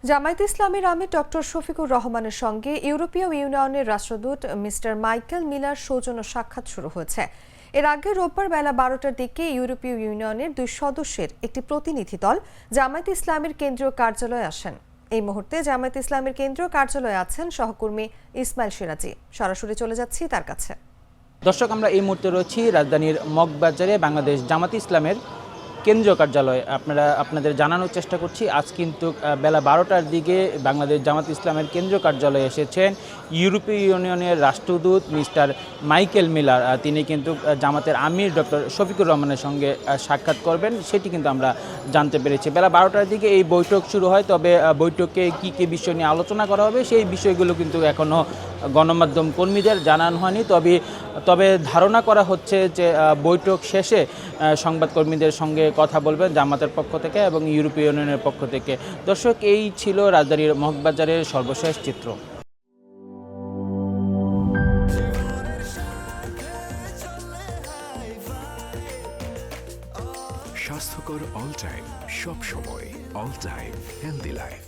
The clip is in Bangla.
জামায়াতে ইসলামীর আমির ডক্টর শফিকুর রহমানের সঙ্গে ইউরোপীয় ইউনিয়নের রাষ্ট্রদূত মিস্টার মাইকেল মিলার সৌজন্য সাক্ষাৎ শুরু হয়েছে। এর আগে রোববার বেলা 12টার দিকে ইউরোপীয় ইউনিয়নের 2 সদস্যের একটি প্রতিনিধি দল জামায়াতে ইসলামীর কেন্দ্রীয় কার্যালয়ে আসেন। এই মুহূর্তে জামায়াতে ইসলামীর কেন্দ্রীয় কার্যালয়ে আছেন সহকর্মী ইসমাইল সিরাজি। সরাসরি চলে যাচ্ছি তার কাছে। দর্শক, আমরা এই মুহূর্তে রয়েছি রাজধানীর মগবাজারে বাংলাদেশ জামায়াতে ইসলামের কেন্দ্রীয় কার্যালয়ে। আপনাদের জানানোর চেষ্টা করছি, আজ কিন্তু বেলা 12টার দিকে বাংলাদেশ জামায়াতে ইসলামের কেন্দ্রীয় কার্যালয়ে এসেছেন ইউরোপীয় ইউনিয়নের রাষ্ট্রদূত মিস্টার মাইকেল মিলার। তিনি কিন্তু জামাতের আমির ডক্টর শফিকুর রহমানের সঙ্গে সাক্ষাৎ করবেন, সেটি কিন্তু আমরা জানতে পেরেছি। বেলা 12টার দিকে এই বৈঠক শুরু হয়, তবে বৈঠকে কী কী বিষয় নিয়ে আলোচনা করা হবে সেই বিষয়গুলো কিন্তু এখনও গণমাধ্যম কর্মীদের জানানো হয়নি। তবে ধারণা করা হচ্ছে যে বৈঠক শেষে সংবাদকর্মীদের সঙ্গে কথা বলবেন জামাতের পক্ষ থেকে এবং ইউরোপীয় ইউনিয়নের পক্ষ থেকে। দর্শক, এই ছিল রাজধানীর মগবাজারের সর্বশেষ চিত্র। স্বাস্থ্যকর অল টাইম, সব সময় অল টাইম হেলদি লাইফ।